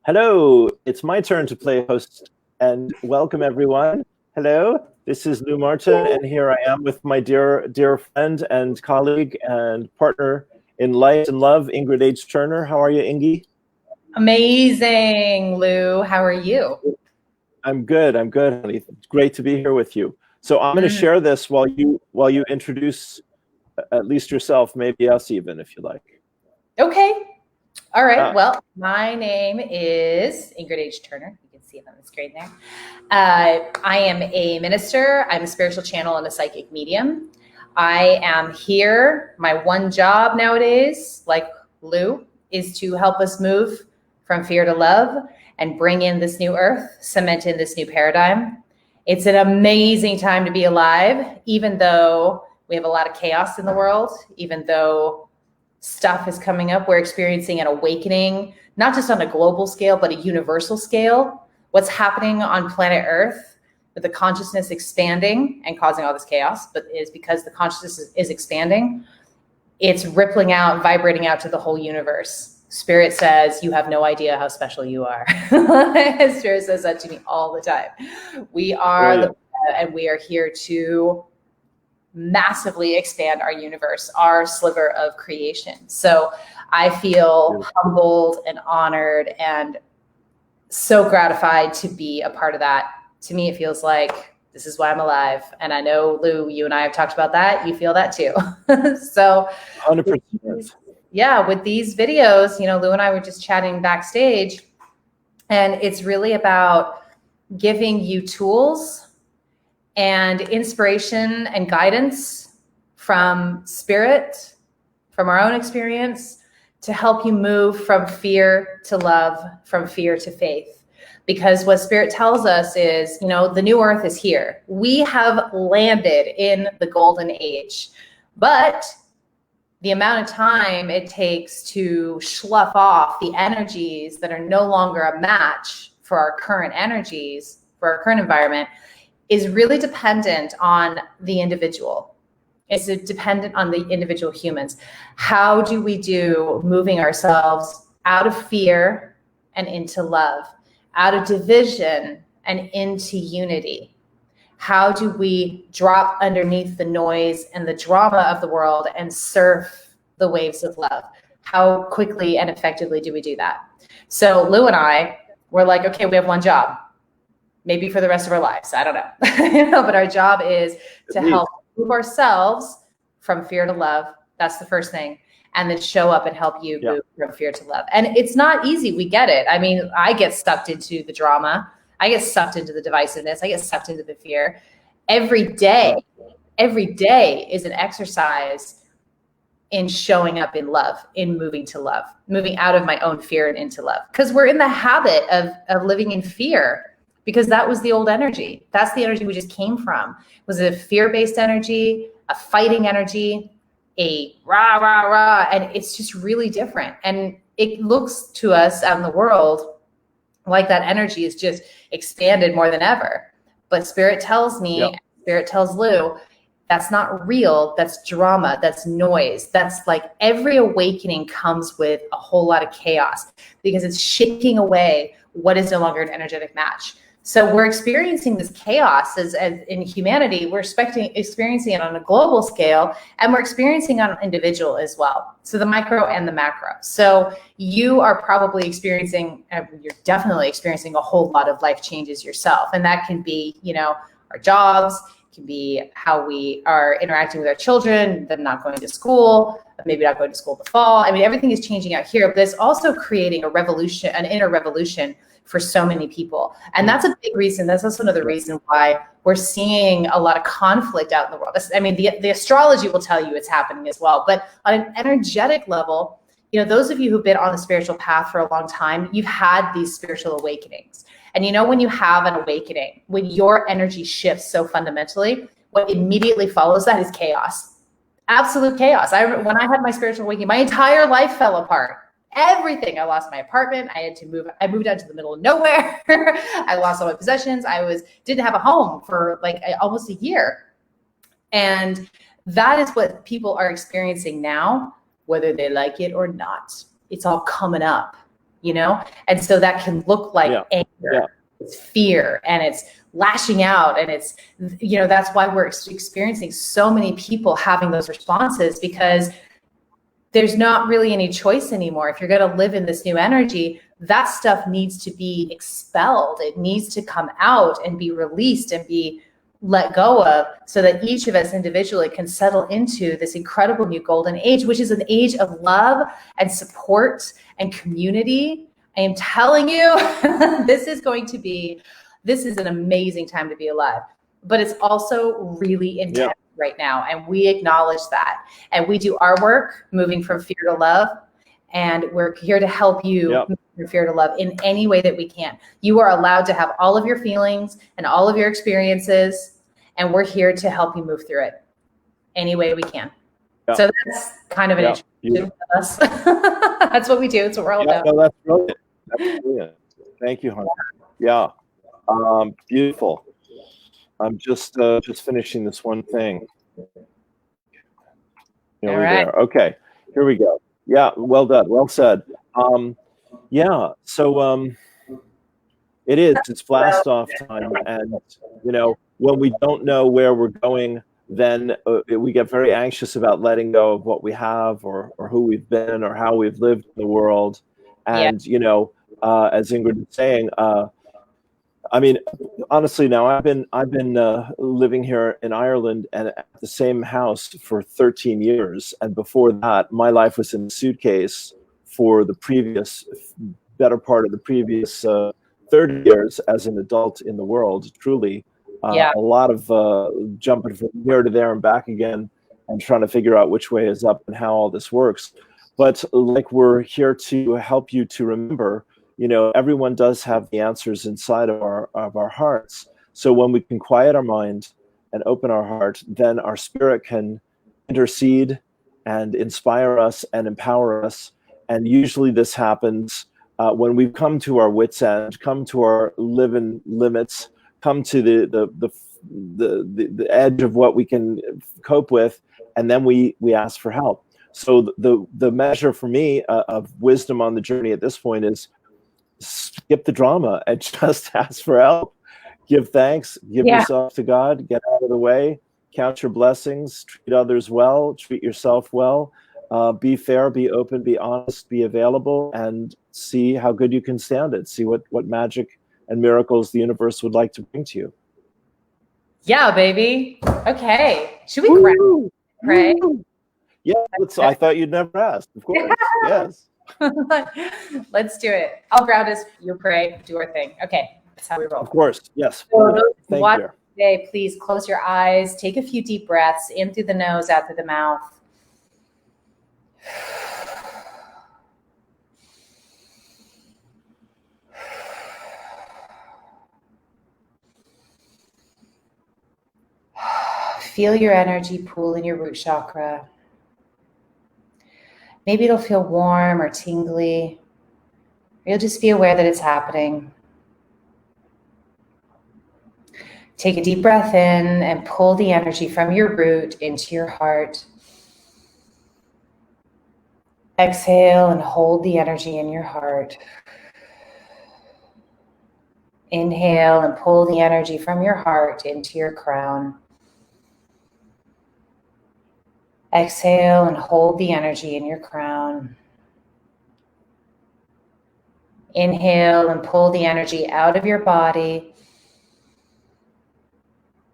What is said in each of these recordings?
Hello, it's my turn to play host, and welcome everyone. Hello, this is Lou Martin, and here I am with my dear friend and colleague and partner in light and love, Ingrid H. Turner. How are you, Ingy? Amazing, Lou. How are you? I'm good, honey. It's great to be here with you. So I'm going to share this while you introduce at least yourself, maybe us even, if you like. Okay. All right. Well, my name is Ingrid H. Turner. You can see it on the screen there. I am a minister. I'm a spiritual channel and a psychic medium. I am here. My one job nowadays, like Lou, is to help us move from fear to love and bring in this new earth, cement in this new paradigm. It's an amazing time to be alive, even though we have a lot of chaos in the world, even though stuff is coming up. We're experiencing an awakening, not just on a global scale, but a universal scale. What's happening on planet Earth with the consciousness expanding and causing all this chaos, but is because the consciousness is expanding. It's rippling out, vibrating out to the whole universe. Spirit says, you have no idea how special you are. Spirit says that to me all the time. We are and we are here to massively expand our universe, our sliver of creation. So I feel humbled and honored and so gratified to be a part of that. To me, it feels like this is why I'm alive. And I know, Lou, you and I have talked about that. You feel that too. So 100%. Yeah, with these videos, Lou and I were just chatting backstage, and it's really about giving you tools and inspiration and guidance from spirit, from our own experience, to help you move from fear to love, from fear to faith. Because what spirit tells us is, the new earth is here. We have landed in the golden age, but the amount of time it takes to slough off the energies that are no longer a match for our current energies, for our current environment, is really dependent on the individual. It's dependent on the individual humans. How do we do moving ourselves out of fear and into love, out of division and into unity? How do we drop underneath the noise and the drama of the world and surf the waves of love? How quickly and effectively do we do that? So Lou and I were like, okay, we have one job, maybe for the rest of our lives. I don't know. But our job is to help move ourselves from fear to love. That's the first thing. And then show up and help you move from fear to love. And it's not easy. We get it. I mean, I get sucked into the drama. I get sucked into the divisiveness. I get sucked into the fear. Every day is an exercise in showing up in love, in moving to love, moving out of my own fear and into love. Because we're in the habit of living in fear, because that was the old energy. That's the energy we just came from. It was a fear-based energy, a fighting energy, a rah, rah, rah. And it's just really different. And it looks to us out in the world like that energy is just expanded more than ever. But spirit tells me, spirit tells Lou, that's not real. That's drama. That's noise. That's like every awakening comes with a whole lot of chaos because it's shaking away what is no longer an energetic match. So we're experiencing this chaos as in humanity. We're experiencing it on a global scale, and we're experiencing it on an individual as well. So the micro and the macro. So you are probably experiencing, you're definitely experiencing a whole lot of life changes yourself. And that can be, our jobs, it can be how we are interacting with our children, them not going to school, maybe not going to school in the fall. I mean, everything is changing out here, but it's also creating a revolution, an inner revolution for so many people. And that's a big reason. That's also another reason why we're seeing a lot of conflict out in the world. I mean, the astrology will tell you it's happening as well. But on an energetic level, those of you who've been on the spiritual path for a long time, you've had these spiritual awakenings. And when you have an awakening, when your energy shifts so fundamentally, what immediately follows that is chaos. Absolute chaos. When I had my spiritual awakening, my entire life fell apart. Everything. I lost my apartment. I had to move. I moved out to the middle of nowhere. I lost all my possessions. Didn't have a home for almost a year. And that is what people are experiencing now, whether they like it or not. It's all coming up. you know? And so that can look like anger, it's fear, and it's lashing out. And it's, you know, that's why we're experiencing so many people having those responses, because there's not really any choice anymore. If you're going to live in this new energy, that stuff needs to be expelled. It needs to come out and be released and be let go of, so that each of us individually can settle into this incredible new golden age, which is an age of love and support and community. I am telling you, this is an amazing time to be alive, but it's also really intense right now. And we acknowledge that. And we do our work moving from fear to love. And we're here to help you move from fear to love in any way that we can. You are allowed to have all of your feelings and all of your experiences, and we're here to help you move through it any way we can. So that's kind of an introduction to us. That's what we do. It's what we're all about. No, that's brilliant. That's brilliant. Thank you, Hunter. Yeah. Beautiful. I'm just finishing this one thing. All right. There. Okay, here we go. Yeah, well done. Well said. So it's blast off time, and you know, when we don't know where we're going, then we get very anxious about letting go of what we have, or who we've been, or how we've lived in the world. And you know, as Ingrid was saying, I mean, honestly, now I've been living here in Ireland and at the same house for 13 years, and before that, my life was in a suitcase for the better part of the previous 30 years as an adult in the world. Truly, a lot of jumping from here to there and back again, and trying to figure out which way is up and how all this works. But like, we're here to help you to remember. You know, everyone does have the answers inside of our hearts. So when we can quiet our mind and open our heart, then our spirit can intercede and inspire us and empower us. And usually this happens when we've come to our wits' end, come to our living limits, come to the edge of what we can cope with, and then we ask for help. So the measure for me of wisdom on the journey at this point is skip the drama and just ask for help. Give thanks, give yourself to God, get out of the way, count your blessings, treat others well, treat yourself well, be fair, be open, be honest, be available, and see how good you can stand it. See what magic and miracles the universe would like to bring to you. Yeah, baby. Okay. Should we pray? Yeah, I thought you'd never ask. Of course. Yes. Let's do it. I'll ground us. You pray. Do our thing. Okay. That's how we roll. Of course. Yes. So Thank you. Today, please close your eyes. Take a few deep breaths in through the nose, out through the mouth. Feel your energy pool in your root chakra. Maybe it'll feel warm or tingly. You'll just be aware that it's happening. Take a deep breath in and pull the energy from your root into your heart. Exhale and hold the energy in your heart. Inhale and pull the energy from your heart into your crown. Exhale and hold the energy in your crown. Inhale and pull the energy out of your body.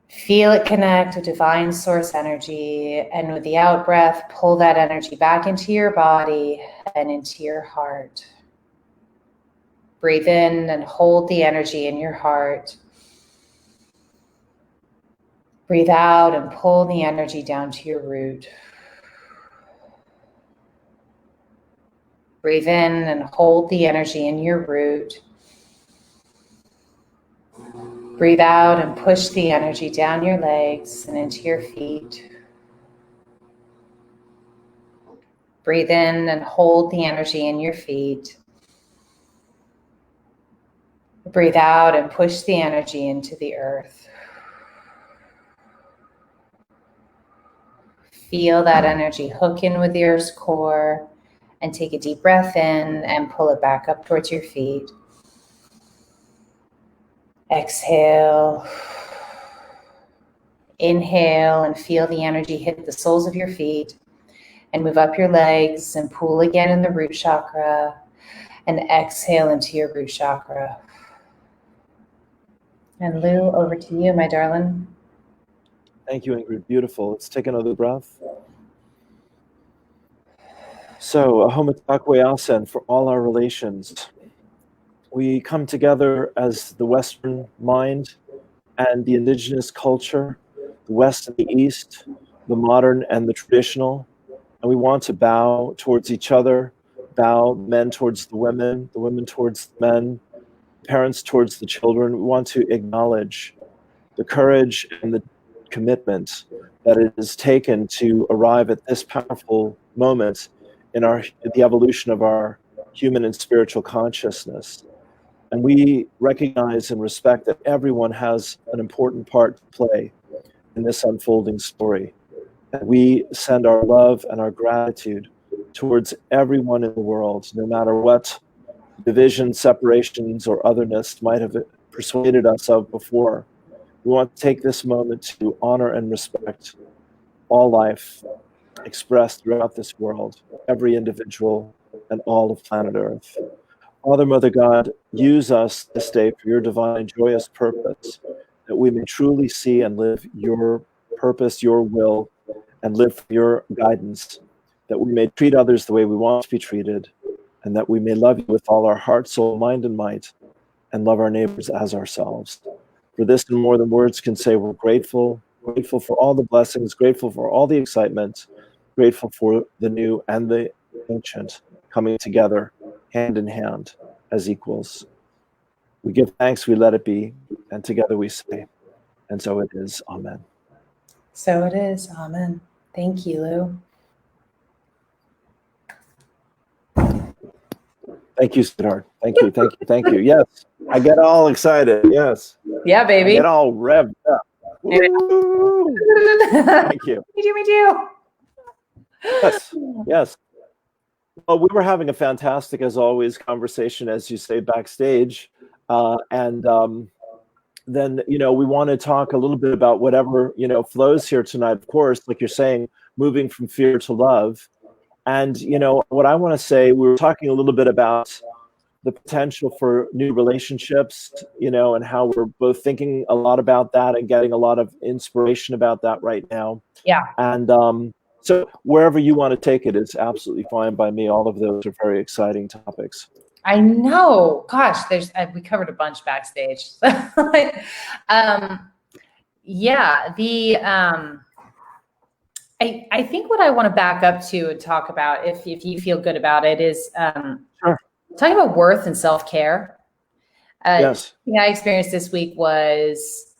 Feel it connect with divine source energy, and with the out breath, pull that energy back into your body and into your heart. Breathe in and hold the energy in your heart. Breathe out and pull the energy down to your root. Breathe in and hold the energy in your root. Breathe out and push the energy down your legs and into your feet. Breathe in and hold the energy in your feet. Breathe out and push the energy into the earth. Feel that energy hook in with the earth's core And take a deep breath in and pull it back up towards your feet. Exhale. Inhale and feel the energy hit the soles of your feet and move up your legs and pull again in the root chakra and exhale into your root chakra. And Lou, over to you, my darling. Thank you, Ingrid. Beautiful. Let's take another breath. So, Ahom Takwe Asen for all our relations. We come together as the Western mind and the indigenous culture, the West and the East, the modern and the traditional. And we want to bow towards each other, bow men towards the women towards the men, parents towards the children. We want to acknowledge the courage and the commitment that it has taken to arrive at this powerful moment in the evolution of our human and spiritual consciousness. And we recognize and respect that everyone has an important part to play in this unfolding story. And we send our love and our gratitude towards everyone in the world, no matter what divisions, separations, or otherness might have persuaded us of before. We want to take this moment to honor and respect all life expressed throughout this world, every individual, and all of planet Earth. Father, Mother God, use us this day for your divine and joyous purpose, that we may truly see and live your purpose, your will, and live for your guidance, that we may treat others the way we want to be treated, and that we may love you with all our heart, soul, mind, and might, and love our neighbors as ourselves. For this and more than words can say, we're grateful for all the blessings, grateful for all the excitement, grateful for the new and the ancient coming together hand in hand as equals. We give thanks, we let it be, and together we say, and so it is. Amen. So it is. Amen. Thank you, Lou. Thank you, sweetheart. Thank you, thank you, thank you. Yes, I get all excited. Yes. Yeah, baby. I get all revved up. Woo! Thank you. Me too. Yes, yes. Well, we were having a fantastic, as always, conversation, as you say, backstage. Then, we want to talk a little bit about whatever, flows here tonight. Of course, like you're saying, moving from fear to love. And, what I want to say, we were talking a little bit about the potential for new relationships, and how we're both thinking a lot about that and getting a lot of inspiration about that right now. Yeah. And so wherever you want to take it is absolutely fine by me. All of those are very exciting topics. I know. Gosh, we covered a bunch backstage. Yeah. I think what I want to back up to and talk about, if you feel good about it, is Sure. talking about worth and self-care. Yes. I experienced this week was,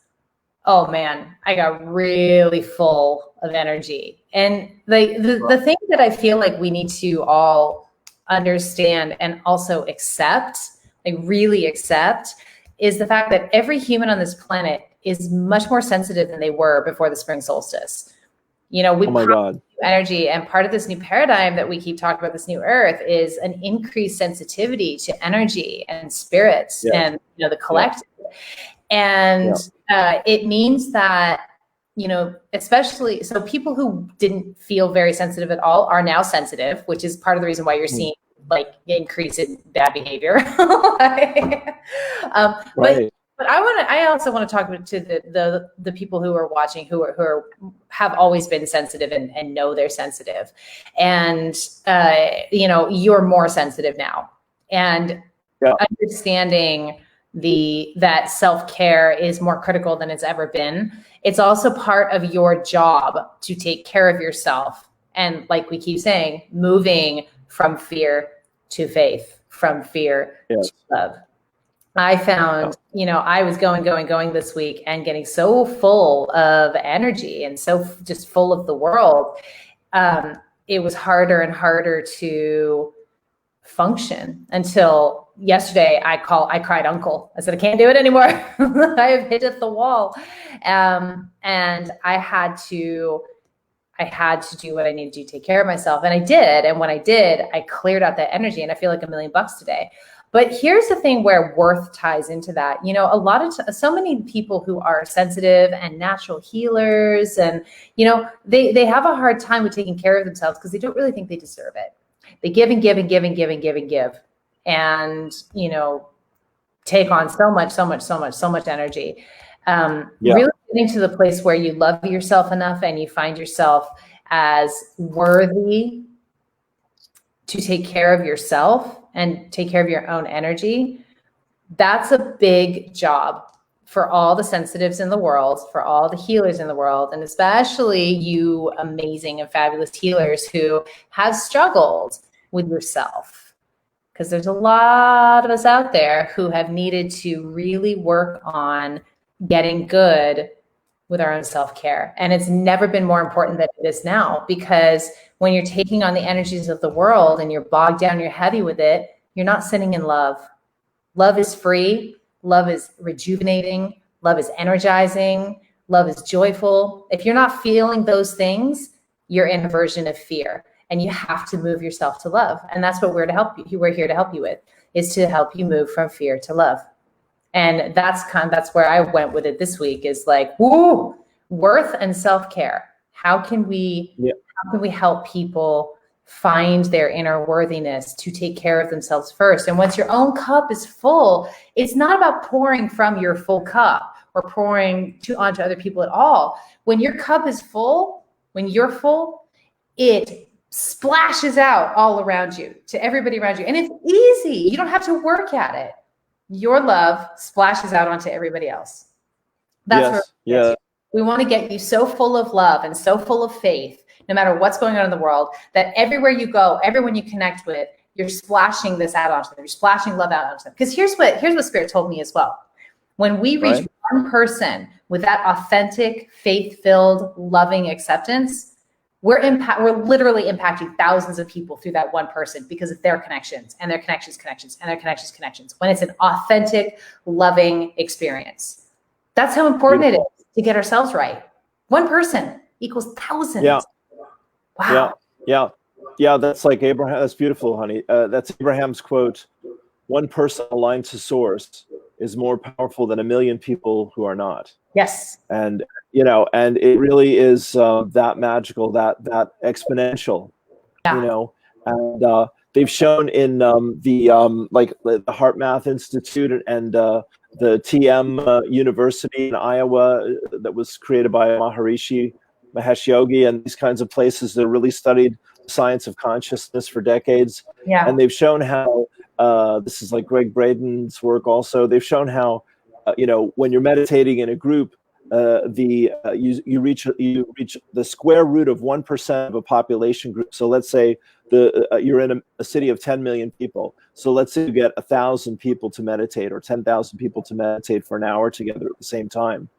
oh man, I got really full of energy. And the thing that I feel like we need to all understand and also accept, like really accept, is the fact that every human on this planet is much more sensitive than they were before the spring solstice. We oh my God. energy, and part of this new paradigm that we keep talking about, this new earth, is an increased sensitivity to energy and spirits and the collective. And it means that, especially, so people who didn't feel very sensitive at all are now sensitive, which is part of the reason why you're seeing like increase in bad behavior. Right. But I also want to talk to the people who are watching, who have always been sensitive and know they're sensitive, and you're more sensitive now, and understanding that self-care is more critical than it's ever been. It's also part of your job to take care of yourself, and like we keep saying, moving from fear to faith, from fear to love. I found, I was going this week and getting so full of energy and so just full of the world. It was harder and harder to function until yesterday. I cried uncle. I said, I can't do it anymore. I have hit at the wall. And I had to I had to do what I needed to take care of myself. And I did. And when I did, I cleared out that energy and I feel like $1,000,000 today. But here's the thing where worth ties into that. You know, so many people who are sensitive and natural healers, and, you know, they have a hard time with taking care of themselves because they don't really think they deserve it. They give and give and give and give and give and give. And, you know, take on so much energy. Really getting to the place where you love yourself enough and you find yourself as worthy to take care of yourself and take care of your own energy. That's a big job for all the sensitives in the world, for all the healers in the world, and especially you amazing and fabulous healers who have struggled with yourself. Because there's a lot of us out there who have needed to really work on getting good with our own self-care. And it's never been more important than it is now, because when you're taking on the energies of the world and you're bogged down, you're heavy with it, you're not sitting in love. Love is free. Love is rejuvenating. Love is energizing. Love is joyful. If you're not feeling those things, you're in a version of fear, and you have to move yourself to love. And that's what we're here to help you with, is to help you move from fear to love. And that's where I went with it this week, is like, woo, worth and self-care. How can we help people find their inner worthiness to take care of themselves first? And once your own cup is full, it's not about pouring from your full cup or pouring onto other people at all. When your cup is full, when you're full, it splashes out all around you, to everybody around you. And it's easy. You don't have to work at it. Your love splashes out onto everybody else. That's we want to get you so full of love and so full of faith, no matter what's going on in the world, that everywhere you go, everyone you connect with, you're splashing this out onto them. You're splashing love out onto them. Because here's what Spirit told me as well. When we reach one person with that authentic, faith-filled, loving acceptance, we're literally impacting thousands of people through that one person because of their connections and their connections and their connections. When it's an authentic, loving experience. That's how important it is to get ourselves right. One person equals thousands. Yeah. Wow. Yeah. That's like Abraham. That's beautiful, honey. That's Abraham's quote. One person aligned to source is more powerful than 1,000,000 people who are not. Yes. And, you know, and it really is that magical, that exponential, you know, and they've shown in the Heart Math Institute and the TM University in Iowa that was created by Mahesh Yogi, and these kinds of places that really studied the science of consciousness for decades. Yeah. And they've shown how, this is like Greg Braden's work also, they've shown how, you know, when you're meditating in a group, you reach the square root of 1% of a population group. So let's say you're in a city of 10 million people. So let's say you get 1,000 people to meditate, or 10,000 people to meditate for an hour together at the same time.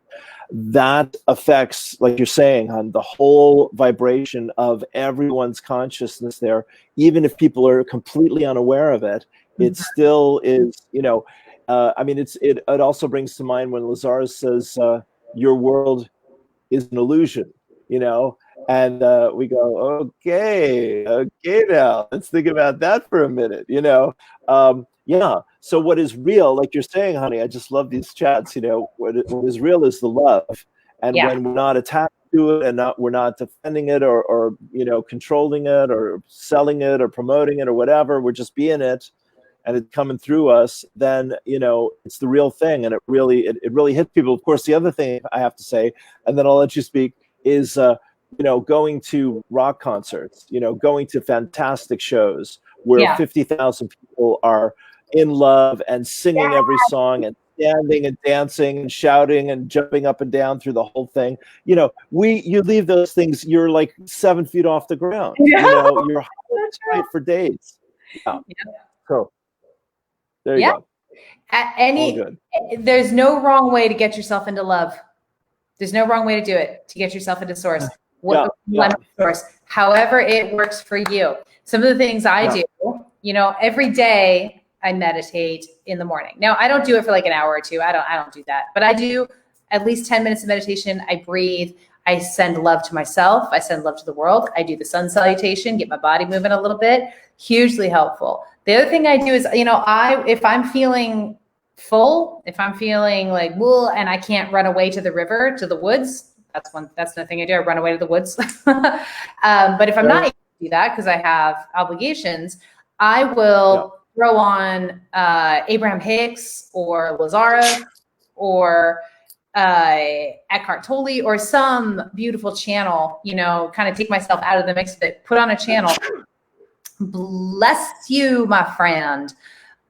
That affects, like you're saying, hon, the whole vibration of everyone's consciousness there. Even if people are completely unaware of it, it still is, you know, I mean, it also brings to mind when Lazarus says, your world is an illusion, you know, and we go, okay, now let's think about that for a minute, you know. So what is real, like you're saying, honey, I just love these chats, you know, what is real is the love. And when we're not attached to it and we're not defending it or, you know, controlling it or selling it or promoting it or whatever, we're just being it, and it's coming through us, then, you know, it's the real thing. And it really hits people. Of course, the other thing I have to say, and then I'll let you speak, is, you know, going to rock concerts, you know, going to fantastic shows where 50,000 people are in love and singing every song and standing and dancing and shouting and jumping up and down through the whole thing. You know, you leave those things, you're like 7 feet off the ground. You know, you're high for days. So there you go. There's no wrong way to get yourself into love. There's no wrong way to do it, to get yourself into source. Source, however it works for you. Some of the things I do, you know, every day I meditate in the morning. Now, I don't do it for like an hour or two. I don't do that, but I do at least 10 minutes of meditation. I breathe. I send love to myself. I send love to the world. I do the sun salutation, get my body moving a little bit. Hugely helpful. The other thing I do is, if I'm feeling full, if I'm feeling like, well, and I can't run away to the river, to the woods, that's the thing I do. I run away to the woods. But if I'm not able to do that because I have obligations, I will throw on Abraham Hicks or Lazarus or Eckhart Tolle or some beautiful channel, kind of take myself out of the mix of it, put on a channel. Bless you, my friend.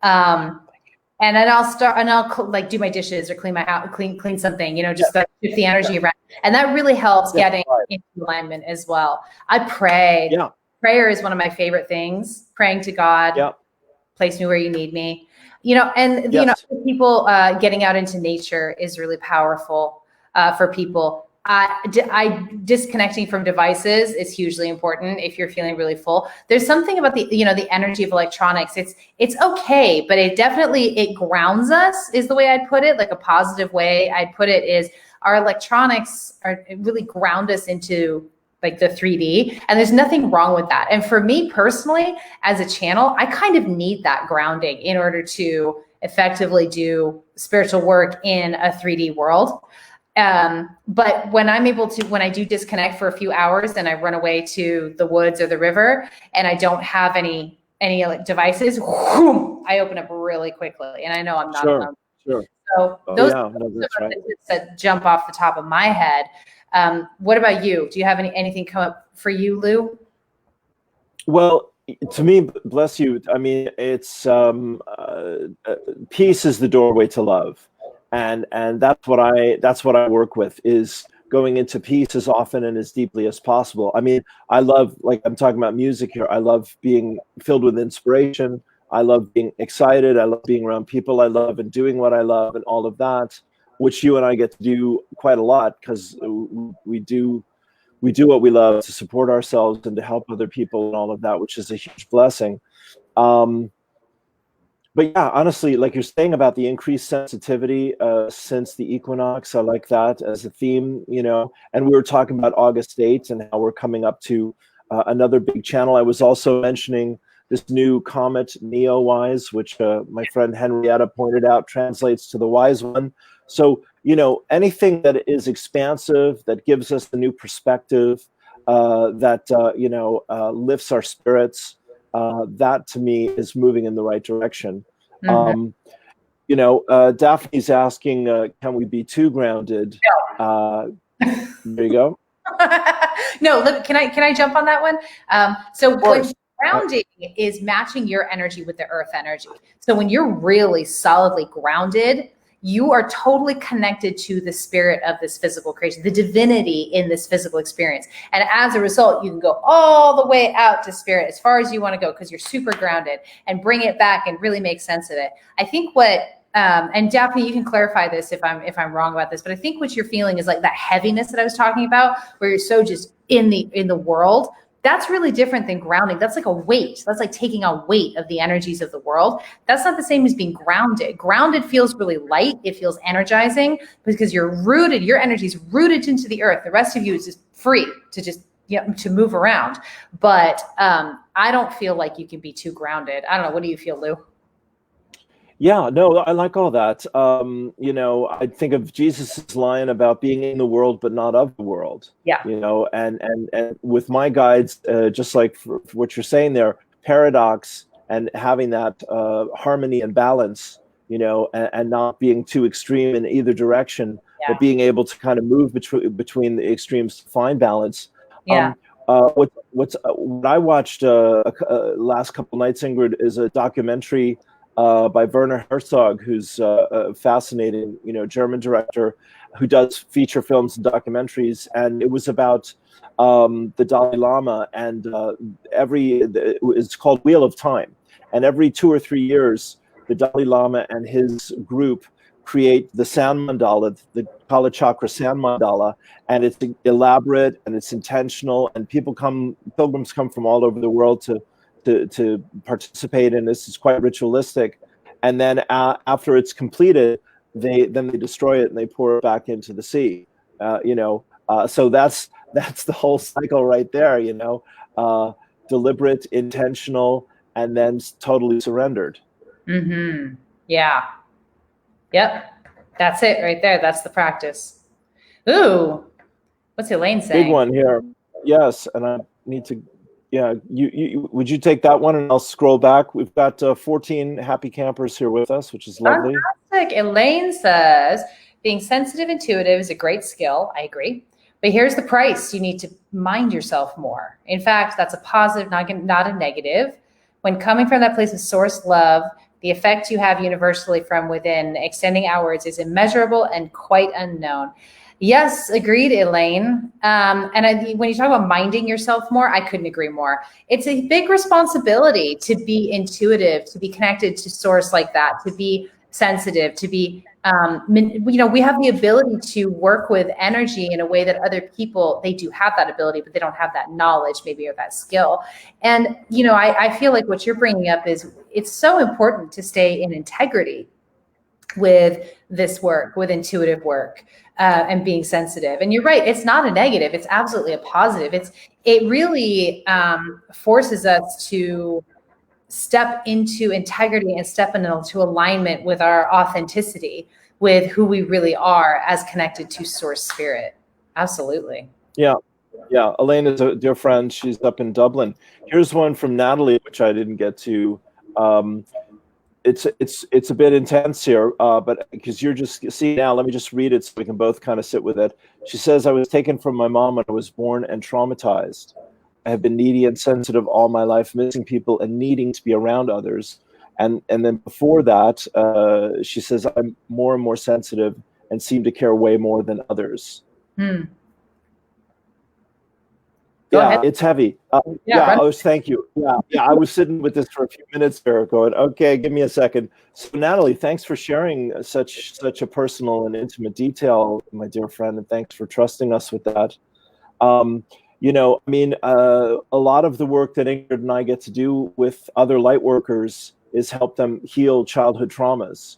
And then I'll like do my dishes or clean my house, clean something, just like shift the energy around. And that really helps getting into alignment as well. I pray. Yeah. Prayer is one of my favorite things. Praying to God. Yeah. Place me where you need me. People getting out into nature is really powerful for people. Disconnecting from devices is hugely important if you're feeling really full. There's something about the energy of electronics. It's okay, but it grounds us is the way I'd put it. Like a positive way I'd put it is our electronics really ground us into like the 3D, and there's nothing wrong with that. And for me personally, as a channel, I kind of need that grounding in order to effectively do spiritual work in a 3D world. But when I do disconnect for a few hours and I run away to the woods or the river and I don't have any like devices, whoom, I open up really quickly, and I know I'm not alone. Sure. So those that jump off the top of my head. What about you? Do you have anything come up for you, Lou? Well, to me, bless you. I mean, it's peace is the doorway to love. And that's what I work with, is going into peace as often and as deeply as possible. I mean, I love, like I'm talking about music here, I love being filled with inspiration. I love being excited. I love being around people I love and doing what I love and all of that, which you and I get to do quite a lot because we do what we love to support ourselves and to help other people and all of that, which is a huge blessing. But yeah, honestly, like you're saying about the increased sensitivity since the equinox, I like that as a theme, and we were talking about August 8th and how we're coming up to another big channel. I was also mentioning this new comet, Neowise, which my friend Henrietta pointed out translates to the wise one. So, anything that is expansive, that gives us a new perspective, that, lifts our spirits, that to me is moving in the right direction. Mm-hmm. Daphne's asking, can we be too grounded? No. There you go. No, look, can I jump on that one? When grounding is matching your energy with the earth energy. So when you're really solidly grounded, you are totally connected to the spirit of this physical creation, the divinity in this physical experience. And as a result, you can go all the way out to spirit as far as you want to go because you're super grounded, and bring it back and really make sense of it. I think and Daphne, you can clarify this if I'm wrong about this, but I think what you're feeling is like that heaviness that I was talking about, where you're so just in the world. That's really different than grounding. That's like a weight. That's like taking a weight of the energies of the world. That's not the same as being grounded. Grounded feels really light. It feels energizing because you're rooted. Your energy is rooted into the earth. The rest of you is just free to just to move around. But I don't feel like you can be too grounded. I don't know. What do you feel, Lou? Yeah, no, I like all that. I think of Jesus's line about being in the world but not of the world. Yeah. And with my guides, just like for what you're saying there, paradox and having that harmony and balance, and not being too extreme in either direction, but being able to kind of move between the extremes to find balance. Yeah. What I watched last couple nights, Ingrid, is a documentary by Werner Herzog, who's a fascinating, German director who does feature films and documentaries. And it was about the Dalai Lama, and it's called Wheel of Time. And every 2 or 3 years, the Dalai Lama and his group create the Sand Mandala, the Kala Chakra Sand Mandala, and it's elaborate and it's intentional, and pilgrims come from all over the world to participate in this. Is quite ritualistic, and then after it's completed, they destroy it and they pour it back into the sea. So that's the whole cycle right there, deliberate, intentional, and then totally surrendered. Mm-hmm. Yeah. Yep. That's it right there. That's the practice. Ooh, what's Elaine saying? Big one here. Yes, and I need to. Yeah, would you take that one, and I'll scroll back. We've got 14 happy campers here with us, which is lovely. Fantastic. Elaine says, being sensitive, intuitive is a great skill. I agree. But here's the price. You need to mind yourself more. In fact, that's a positive, not a negative. When coming from that place of source love, the effect you have universally from within, extending outwards, is immeasurable and quite unknown. Yes, agreed, Elaine. When you talk about minding yourself more, I couldn't agree more. It's a big responsibility to be intuitive, to be connected to source like that, to be sensitive, to be, we have the ability to work with energy in a way that other people, they do have that ability, but they don't have that knowledge maybe or that skill. And, I feel like what you're bringing up is it's so important to stay in integrity with this work, with intuitive work, and being sensitive. And you're right, it's not a negative, it's absolutely a positive. It really forces us to step into integrity and step into alignment with our authenticity, with who we really are as connected to source spirit. Absolutely. Yeah. Elaine is a dear friend. She's up in Dublin. Here's one from Natalie, which I didn't get to. It's a bit intense here, but because you're just see now, let me just read it so we can both kind of sit with it. She says, I was taken from my mom when I was born and traumatized. I have been needy and sensitive all my life, missing people and needing to be around others. And then before that, she says, I'm more and more sensitive and seem to care way more than others. Yeah, it's heavy. Thank you. Yeah, I was sitting with this for a few minutes there going, okay, give me a second. So Natalie, thanks for sharing such a personal and intimate detail, my dear friend, and thanks for trusting us with that. A lot of the work that Ingrid and I get to do with other light workers is help them heal childhood traumas.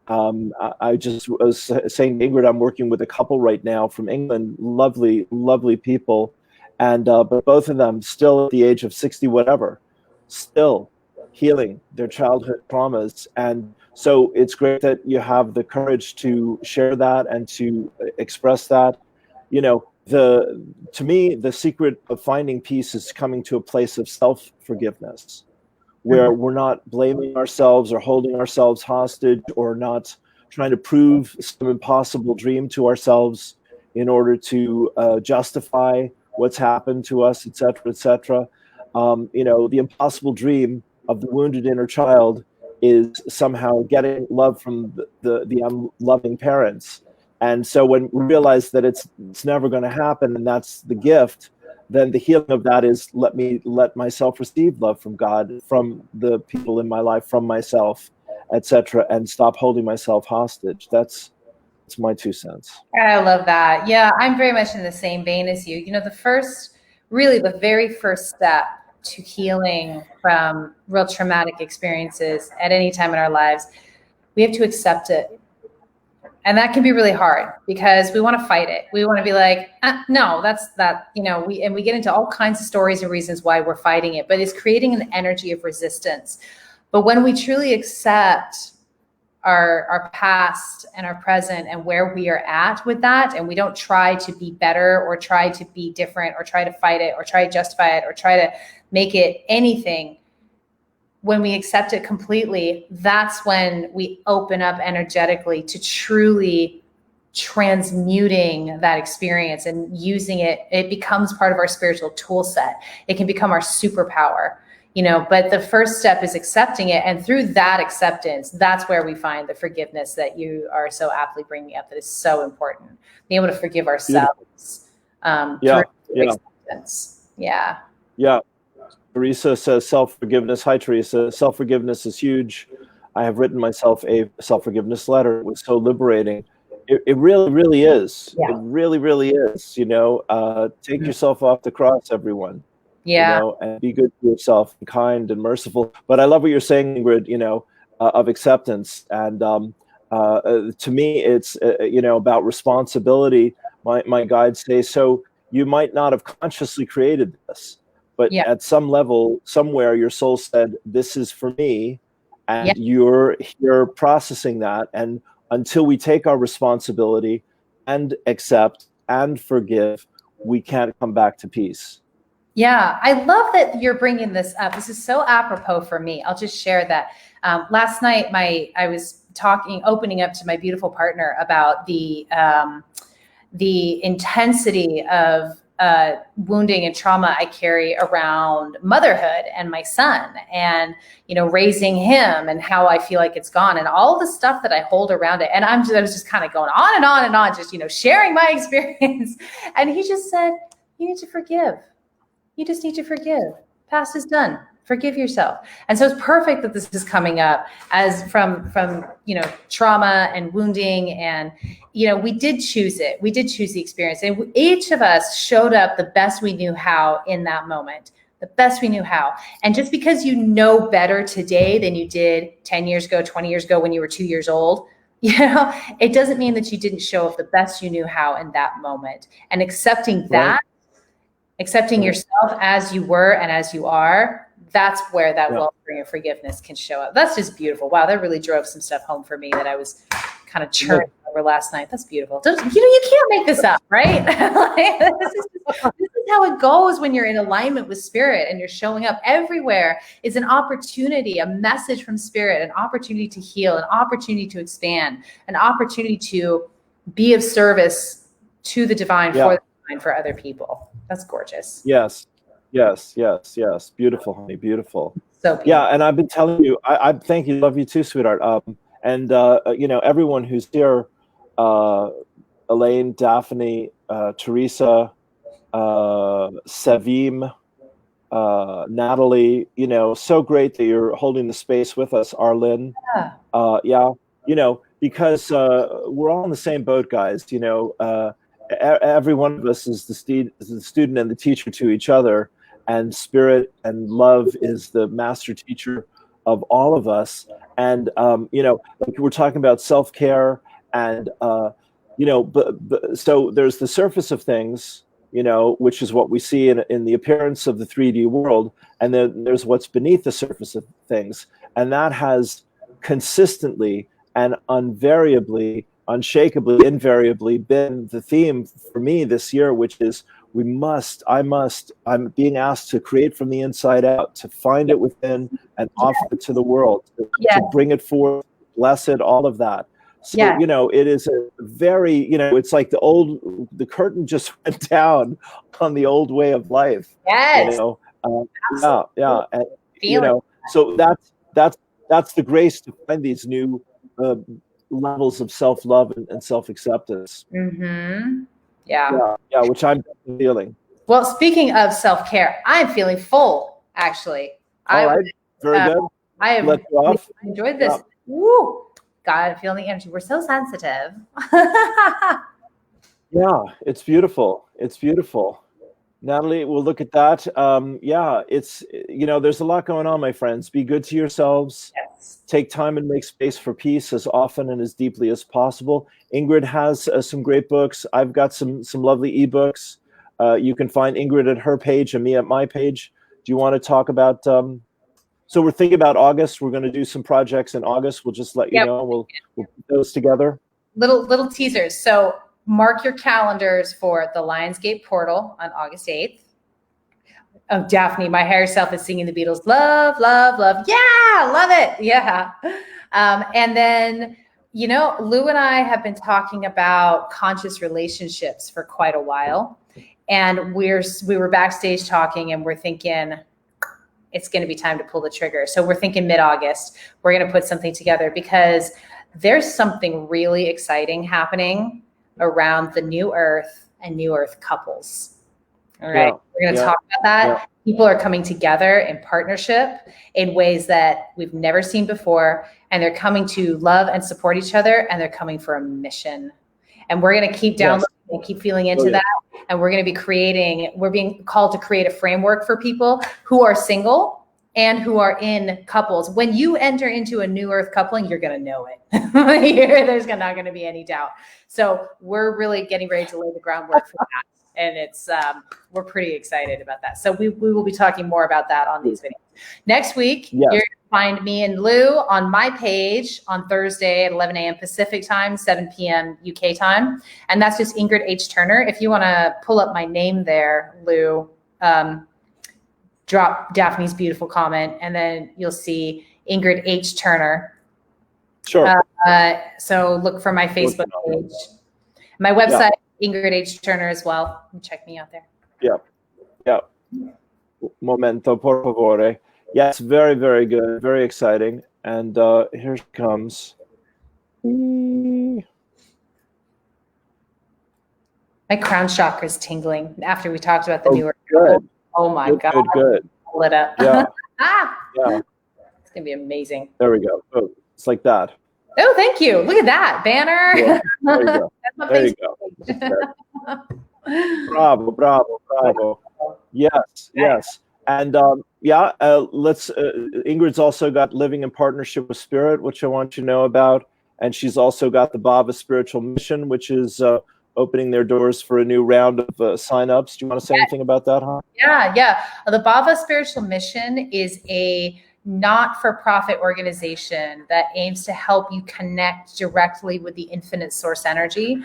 I just was saying to Ingrid, I'm working with a couple right now from England, lovely, lovely people. And but both of them still at the age of 60, whatever, still healing their childhood traumas. And so it's great that you have the courage to share that and to express that. To me, the secret of finding peace is coming to a place of self-forgiveness, where we're not blaming ourselves or holding ourselves hostage or not trying to prove some impossible dream to ourselves in order to justify what's happened to us, et cetera, et cetera. The impossible dream of the wounded inner child is somehow getting love from the unloving parents. And so when we realize that it's never going to happen, and that's the gift, then the healing of that is let myself receive love from God, from the people in my life, from myself, et cetera, and stop holding myself hostage. That's my 2 cents. I love that. Yeah, I'm very much in the same vein as you. The very first step to healing from real traumatic experiences at any time in our lives, we have to accept it. And that can be really hard because we want to fight it. We want to be like, no, that's that, we get into all kinds of stories and reasons why we're fighting it, but it's creating an energy of resistance. But when we truly accept our past and our present and where we are at with that, and we don't try to be better or try to be different or try to fight it or try to justify it or try to make it anything, when we accept it completely, that's when we open up energetically to truly transmuting that experience and using it. It becomes part of our spiritual tool set. It can become our superpower. But the first step is accepting it. And through that acceptance, that's where we find the forgiveness that you are so aptly bringing up, that is so important. Being able to forgive ourselves through acceptance. Yeah. Teresa says self-forgiveness. Hi, Teresa. Self-forgiveness is huge. I have written myself a self-forgiveness letter. It was so liberating. It really, really is. Yeah. It really, really is. Take yourself off the cross, everyone. And be good to yourself and kind and merciful. But I love what you're saying, Ingrid, of acceptance. And to me, it's, about responsibility. my guides say, so you might not have consciously created this, but Yeah. at some level, somewhere, your soul said, this is for me, Yeah. and you're processing that. And until we take our responsibility and accept and forgive, we can't come back to peace. Yeah, I love that you're bringing this up. This is so apropos for me. I'll just share that. Last night, I was opening up to my beautiful partner about the intensity of wounding and trauma I carry around motherhood and my son, and raising him, and how I feel like it's gone, and all the stuff that I hold around it. And I was just kind of going on and on and on, just sharing my experience. And he just said, "You need to forgive. You just need to forgive. Past is done. Forgive yourself." And so it's perfect that this is coming up as from trauma and wounding, and we did choose it. We did choose the experience, and each of us showed up the best we knew how in that moment, the best we knew how. And just because you know better today than you did 10 years ago, 20 years ago, when you were 2 years old, it doesn't mean that you didn't show up the best you knew how in that moment. And accepting that, accepting yourself as you were and as you are, that's where that wellspring of forgiveness can show up. That's just beautiful. Wow, that really drove some stuff home for me that I was kind of churning over last night. That's beautiful. You can't make this up, right? This is how it goes when you're in alignment with spirit and you're showing up. Everywhere is an opportunity, a message from spirit, an opportunity to heal, an opportunity to expand, an opportunity to be of service to the divine, for the divine, for other people. That's gorgeous. Yes. Beautiful, honey. Beautiful. So beautiful. Yeah. And I've been telling you, I thank you. Love you too, sweetheart. And everyone who's here, Elaine, Daphne, Teresa, Savim, Natalie, so great that you're holding the space with us, Arlene. Because we're all in the same boat, guys. Every one of us is the student and the teacher to each other, and spirit and love is the master teacher of all of us. And like we're talking about self-care, and so there's the surface of things, which is what we see in the appearance of the 3D world, and then there's what's beneath the surface of things, and that has consistently and unshakably, invariably been the theme for me this year, which is I'm being asked to create from the inside out, to find it within and offer it to the world, to bring it forth, bless it, all of that. So, it is a very, it's like the curtain just went down on the old way of life. Yes. And, so that's the grace to find these new levels of self-love and self-acceptance. Mm-hmm. Yeah, which I'm feeling. Well, speaking of self-care, I'm feeling full, actually. All right. Very good. I have enjoyed this. Yeah. Woo! God, I'm feeling the energy. We're so sensitive. Yeah, it's beautiful. It's beautiful. Natalie, we'll look at that. It's, there's a lot going on, my friends. Be good to yourselves. Yes. Take time and make space for peace as often and as deeply as possible. Ingrid has some great books. I've got some lovely ebooks. You can find Ingrid at her page and me at my page. Do you want to talk about, so we're thinking about August. We're going to do some projects in August. We'll just let you know. We'll put those together. Little teasers. So mark your calendars for the Lionsgate portal on August 8th. Oh, Daphne, my higher self is singing the Beatles. Love, love, love. Yeah, love it. Yeah. And then, Lou and I have been talking about conscious relationships for quite a while. And we were backstage talking, and we're thinking it's going to be time to pull the trigger. So we're thinking mid-August, we're going to put something together, because there's something really exciting happening around the New Earth and New Earth couples. All right. We're going to talk about that. Yeah. People are coming together in partnership in ways that we've never seen before. And they're coming to love and support each other. And they're coming for a mission. And we're going to keep downloading and keep feeling into that. And we're going to be we're being called to create a framework for people who are single, and who are in couples. When you enter into a new earth coupling, you're going to know it. There's not going to be any doubt. So we're really getting ready to lay the groundwork for that. And it's we're pretty excited about that. So we will be talking more about that on these videos. Next week, Yes. you're going to find me and Lou on my page on Thursday at 11 a.m. Pacific time, 7 p.m. UK time. And that's just Ingrid H. Turner. If you want to pull up my name there, Lou, drop Daphne's beautiful comment, and then you'll see Ingrid H. Turner. Sure. So look for my Facebook page. My website, Ingrid H. Turner as well. Check me out there. Yeah. Momento, por favore. Yes, very, very good. Very exciting. And here she comes. My crown chakra is tingling after we talked about the newer. Good. Oh my God. Good. Lit up. Yeah. Yeah. It's going to be amazing. There we go. Oh, it's like that. Oh, thank you. Look at that banner. Yeah. There you go. There you go. Bravo. Yes. And let's. Ingrid's also got Living in Partnership with Spirit, which I want you to know about, and she's also got the Bava Spiritual Mission, which is opening their doors for a new round of signups. Do you want to say anything about that, huh? Yeah. The Bava Spiritual Mission is a not-for-profit organization that aims to help you connect directly with the infinite source energy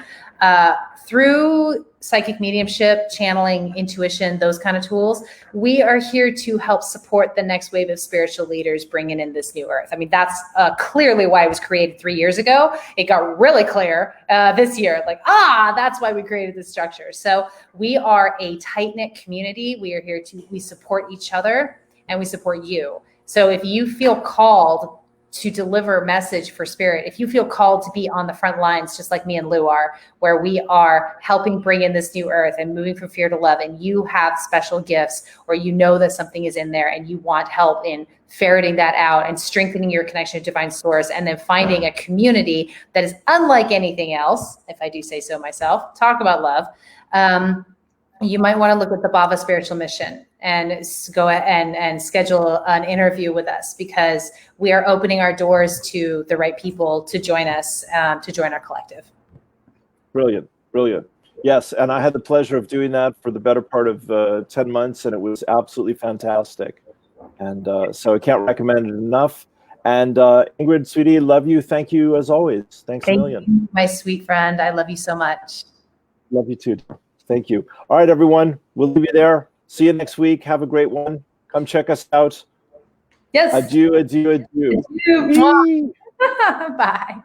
through psychic mediumship, channeling, intuition, those kind of tools. We are here to help support the next wave of spiritual leaders bringing in this new earth. I mean, that's clearly why it was created 3 years ago. It got really clear this year, that's why we created this structure. So we are a tight-knit community. We are here we support each other and we support you. So if you feel called to deliver a message for spirit, if you feel called to be on the front lines, just like me and Lou are, where we are helping bring in this new earth and moving from fear to love, and you have special gifts, or you know that something is in there and you want help in ferreting that out and strengthening your connection to divine source, and then finding a community that is unlike anything else, if I do say so myself, talk about love, you might want to look at the Bava Spiritual Mission and go and schedule an interview with us, because we are opening our doors to the right people to join us, to join our collective. Brilliant. Yes, and I had the pleasure of doing that for the better part of 10 months, and it was absolutely fantastic. And so I can't recommend it enough. And Ingrid, sweetie, love you. Thank you as always. Thanks a million. You, my sweet friend. I love you so much. Love you too. Thank you. All right, everyone. We'll leave you there. See you next week. Have a great one. Come check us out. Yes. Adieu. Bye.